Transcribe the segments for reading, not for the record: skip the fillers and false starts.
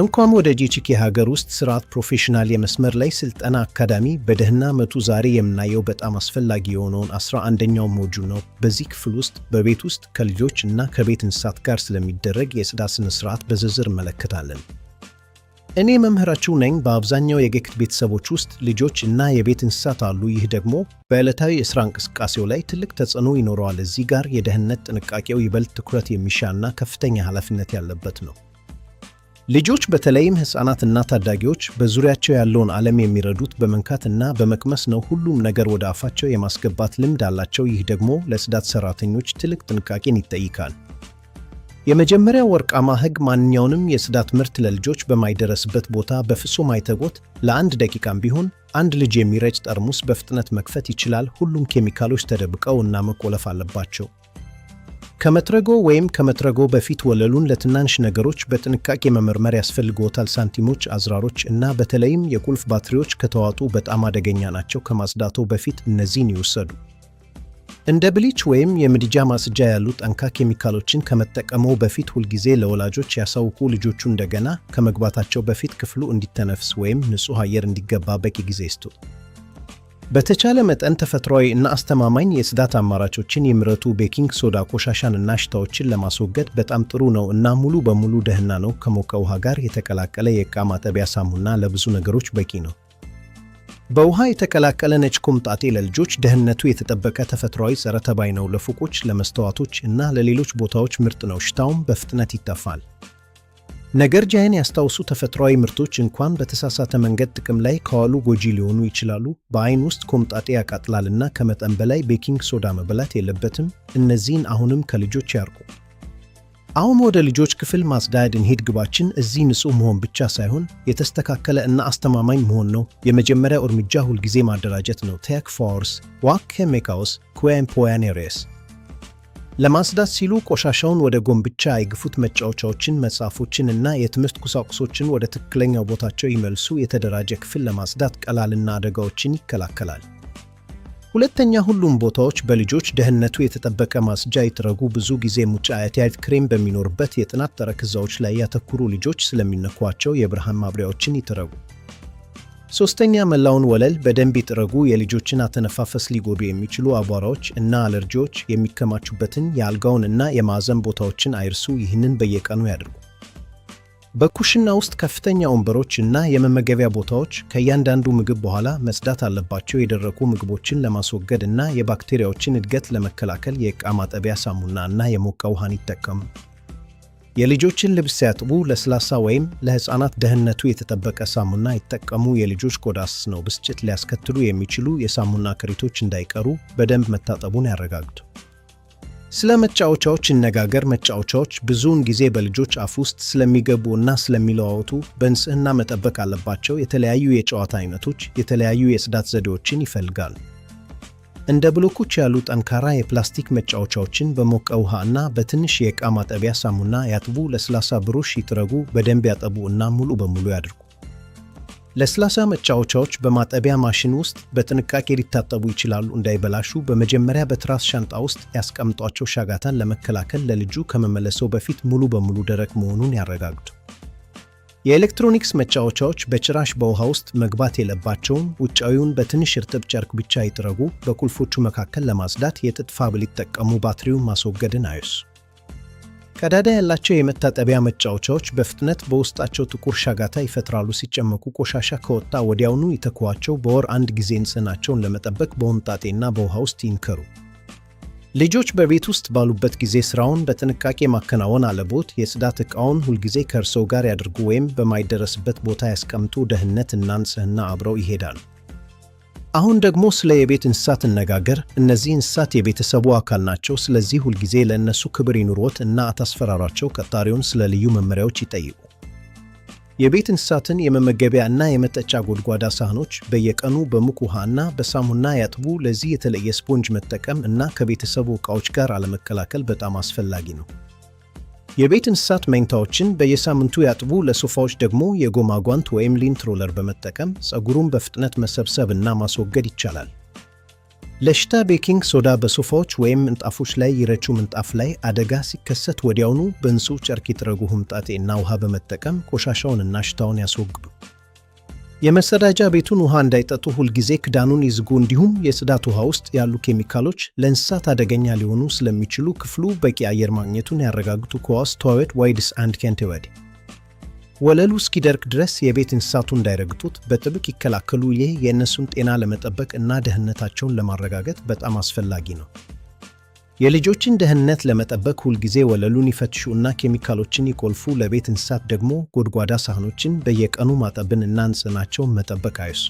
እንኳን ወደ ጂቺክ የሀገር ውስጥ ስርዓት ፕሮፌሽናል የመስመር ላይ ስልጠና አካዳሚ በደህና መቱ ዛሬ የምናየው በጣም አስፈላጊ የሆነውን 11ኛው ሞጁል ነው። በዚህ ክፍል ውስጥ በቤት ውስጥ ከልጆች እና ከቤት እንስሳት ጋር ስለሚደረግ የጽዳት ስነ ስርዓት በዝርዝር እንመለከታለን። እኔ መምህራችሁ ነኝ። በአብዛኛው የጌክት ቤተሰቦች ውስጥ ልጆች እና የቤት እንስሳት አሉ። ይህ ደግሞ በዕለታዊ የሥራ እንቅስቃሴው ላይ ትልቅ ተጽዕኖ ይኖረዋል። እዚህ ጋር የደህንነት ጥንቃቄው ይበልጥ ትኩረት የሚሻና ከፍተኛ ኃላፊነት ያለበት ነው። ልጆች በተለይም ሕፃናት እና ታዳጊዎች በዙሪያቸው ያለውን ዓለም የሚረዱት በመንካት እና በመቅመስ ነው። ሁሉም ነገር ወደ አፋቸው የማስገባት ልምድ አላቸው። ይህ ደግሞ ለጽዳት ሠራተኞች ትልቅ ጥንቃቄን ይጠይቃል። የመጀመሪያው ወርቃማ ሕግ ማንኛውንም የጽዳት ምርት ለልጆች በማይደረስበት ቦታ በፍጹም አይተጎት። ለአንድ ደቂቃም ቢሆን አንድ ልጅ የሚረጭ ጠርሙስ በፍጥነት መክፈት ይችላል። ሁሉም ኬሚካሎች ተደብቀው እና መቆለፍ አለባቸው። ከመጥረጎ ወይም ከመጥረጎ በፊት ወለሉን ለትናንሽ ነገሮች በጥንቃቄ መመርመር ያስፈልግዎታል። ሳንቲሞች፣ አዝራሮች እና በተለይም የቁልፍ ባትሪዎች ከተዋጡ በጣም አደገኛ ናቸው። ከማጽዳቶ በፊት እነዚህን ይውሰዱ። እንደ ብሊች ወይም የምድጃ ማጽጃ ያሉ ጠንካ ኬሚካሎችን ከመጠቀመው በፊት ሁልጊዜ ለወላጆች ያሳውቁ። ልጆቹ እንደገና ከመግባታቸው በፊት ክፍሉ እንዲተነፍስ ወይም ንጹሕ አየር እንዲገባ በቂ ጊዜ ይስጡ። በተቻለ መጠን ተፈጥሯዊ እና አስተማማኝ የጽዳት አማራጮችን ይምረጡ። ቤኪንግ ሶዳ ቆሻሻን እና ሽታዎችን ለማስወገድ በጣም ጥሩ ነው እና ሙሉ በሙሉ ደህና ነው። ከሞቀ ውሃ ጋር የተቀላቀለ የዕቃ ማጠቢያ ሳሙና ለብዙ ነገሮች በቂ ነው። በውሃ የተቀላቀለ ነጭ ኮምጣጤ ለልጆች ደህንነቱ የተጠበቀ ተፈጥሯዊ ጸረ ተባይ ነው። ለፎቆች፣ ለመስታወቶች እና ለሌሎች ቦታዎች ምርጥ ነው። ሽታውም በፍጥነት ይጠፋል። ነገር ጃይን ያስታውሱ፣ ተፈጥሯዊ ምርቶች እንኳን በተሳሳተ መንገድ ጥቅም ላይ ከዋሉ ጎጂ ሊሆኑ ይችላሉ። በአይን ውስጥ ኮምጣጤ ያቃጥላልና ከመጠን በላይ ቤኪንግ ሶዳ መበላት የለበትም። እነዚህን አሁንም ከልጆች ያርቁ። አሁን ወደ ልጆች ክፍል ማጽዳት እንሂድ። ግባችን እዚህ ንጹህ መሆን ብቻ ሳይሆን የተስተካከለ እና አስተማማኝ መሆን ነው። የመጀመሪያው እርምጃ ሁልጊዜ ማደራጀት ነው። ቴክ ፎርስ ዋክ ኬሚካልስ ኩዌምፖያኔሬስ ለማጽዳት ሲሉ ቆሻሻውን ወደ ጎን ብቻ አይግፉት። መጫወቻዎችን፣ መጽሐፎችን እና የትምህርት ቁሳቁሶችን ወደ ትክክለኛው ቦታቸው ይመልሱ። የተደራጀ ክፍል ለማጽዳት ቀላልና አደጋዎችን ይከላከላል። ሁለተኛ፣ ሁሉም ቦታዎች በልጆች ደህንነቱ የተጠበቀ ማጽጃ ይጥረጉ። ብዙ ጊዜ ሙጫ አያት ክሬም በሚኖርበት የጥናት ጠረጴዛዎች ላይ ያተኩሩ። ልጆች ስለሚነኳቸው የብርሃን ማብሪያዎችን ይጥረጉ። ሶስተኛ፣ መላውን ወለል በደንብ ይጥረጉ። የልጆችን አተነፋፈስ ሊጎዱ የሚችሉ አቧራዎች እና አለርጂዎች የሚከማቹበትን የአልጋውን እና የማዕዘን ቦታዎችን አይርሱ። ይህንን በየቀኑ ያድርጉ። በኩሽና ውስጥ ከፍተኛ ወንበሮች እና የመመገቢያ ቦታዎች ከእያንዳንዱ ምግብ በኋላ መጽዳት አለባቸው። የደረቁ ምግቦችን ለማስወገድ እና የባክቴሪያዎችን እድገት ለመከላከል የዕቃ ማጠቢያ ሳሙና እና የሞቀ ውሃን ይጠቀሙ። የልጆችን ልብስ ሲያጥቡ ለስላሳ ወይም ለሕፃናት ደህንነቱ የተጠበቀ ሳሙና ይጠቀሙ። የልጆች ቆዳ ስስ ነው። ብስጭት ሊያስከትሉ የሚችሉ የሳሙና ክሪቶች እንዳይቀሩ በደንብ መታጠቡን ያረጋግጡ። ስለ መጫወቻዎች እነጋገር። መጫወቻዎች ብዙውን ጊዜ በልጆች አፍ ውስጥ ስለሚገቡ እና ስለሚለዋወጡ በንጽህና መጠበቅ አለባቸው። የተለያዩ የጨዋታ አይነቶች የተለያዩ የጽዳት ዘዴዎችን ይፈልጋሉ። እንደ ብሎኮች ያሉ ጠንካራ የፕላስቲክ መጫወቻዎችን በሞቀ ውሃ እና በትንሽ የዕቃ ማጠቢያ ሳሙና ያጥቡ። ለስላሳ ብሩሽ ይጥረጉ። በደንብ ያጠቡ እና ሙሉ በሙሉ ያድርጉ። ለስላሳ መጫወቻዎች በማጠቢያ ማሽን ውስጥ በጥንቃቄ ሊታጠቡ ይችላሉ። እንዳይበላሹ በመጀመሪያ በትራስ ሻንጣ ውስጥ ያስቀምጧቸው። ሻጋታን ለመከላከል ለልጁ ከመመለሰው በፊት ሙሉ በሙሉ ደረቅ መሆኑን ያረጋግጡ። የኤሌክትሮኒክስ መጫወቻዎች በጭራሽ በውሃ ውስጥ መግባት የለባቸውም። ውጫዊውን በትንሽ እርጥብ ጨርቅ ብቻ ይጥረጉ። በቁልፎቹ መካከል ለማጽዳት የጥጥ ፋብል ይጠቀሙ። ባትሪውን ማስወገድን አይርሱ። ቀዳዳ ያላቸው የመታጠቢያ መጫወቻዎች በፍጥነት በውስጣቸው ጥቁር ሻጋታ ይፈጥራሉ። ሲጨመቁ ቆሻሻ ከወጣ ወዲያውኑ ይተኩዋቸው። በወር አንድ ጊዜ ንጽህናቸውን ለመጠበቅ በሆምጣጤና በውሃ ውስጥ ይንከሩ። ልጆች በቤት ውስጥ ባሉበት ጊዜ ስራውን በጥንቃቄ ማከናወን አለቦት። የጽዳት ዕቃውን ሁልጊዜ ከእርስዎ ጋር ያድርጉ ወይም በማይደረስበት ቦታ ያስቀምጡ። ደህንነት እና ንጽህና አብረው ይሄዳሉ። አሁን ደግሞ ስለ የቤት እንስሳት እነጋገር። እነዚህ እንስሳት የቤተሰቡ አካል ናቸው። ስለዚህ ሁልጊዜ ለእነሱ ክብር ይኑሮት እና አታስፈራሯቸው። ቀጣሪውን ስለ ልዩ መመሪያዎች ይጠይቁ። የቤት እንስሳትን የመመገቢያ እና የመጠጫ ጎድጓዳ ሳህኖች በየቀኑ በሙቅ ውሃ እና በሳሙና ያጥቡ። ለዚህ የተለየ ስፖንጅ መጠቀም እና ከቤተሰቡ ዕቃዎች ጋር አለመከላከል በጣም አስፈላጊ ነው። የቤት እንስሳት መኝታዎችን በየሳምንቱ ያጥቡ። ለሶፋዎች ደግሞ የጎማ ጓንት ወይም ሊንት ሮለር በመጠቀም ፀጉሩን በፍጥነት መሰብሰብ እና ማስወገድ ይቻላል። ለሽታ ቤኪንግ ሶዳ በሶፋዎች ወይም ምንጣፎች ላይ ይረጩ። ምንጣፍ ላይ አደጋ ሲከሰት ወዲያውኑ በንጹህ ጨርቅ ይጥረጉ። ሆምጣጤ እና ውሃ በመጠቀም ቆሻሻውንና ሽታውን ያስወግዱ። የመጸዳጃ ቤቱን ውሃ እንዳይጠጡ ሁልጊዜ ክዳኑን ይዝጉ። እንዲሁም የጽዳት ውሃ ውስጥ ያሉ ኬሚካሎች ለእንስሳት አደገኛ ሊሆኑ ስለሚችሉ ክፍሉ በቂ አየር ማግኘቱን ያረጋግጡ። ኮዋስ ቶይሌት ዋይድስ አንድ ኬንቴወዲ ወለሉ እስኪደርቅ ድረስ የቤት እንስሳቱ እንዳይረግጡት በጥብቅ ይከላከሉ። ይህ የእነሱን ጤና ለመጠበቅ እና ደህንነታቸውን ለማረጋገጥ በጣም አስፈላጊ ነው። የልጆችን ደህንነት ለመጠበቅ ሁልጊዜ ወለሉን ይፈትሹ እና ኬሚካሎችን ይቆልፉ። ለቤት እንስሳት ደግሞ ጎድጓዳ ሳህኖችን በየቀኑ ማጠብን እና ንጽህናቸውን መጠበቅ አይርሱ።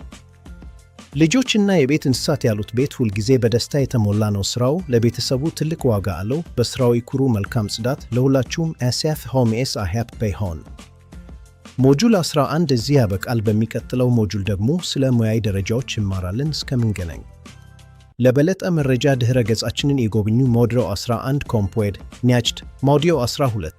ልጆችና የቤት እንስሳት ያሉት ቤት ሁልጊዜ በደስታ የተሞላ ነው። ስራው ለቤተሰቡ ትልቅ ዋጋ አለው። በስራው ይኩሩ። መልካም ጽዳት ለሁላችሁም። SF Home is a happy home። ሞጁል 11 እዚህ ያበቃል። በሚቀጥለው ሞጁል ደግሞ ስለ ሙያዊ ደረጃዎች እንማራለን። እስከምንገናኝ ለበለጠ መረጃ ድህረ ገጻችንን ይጎብኙ። ሞድሮ 11 ኮምፖድ ኒያችድ ሞዲዮ 12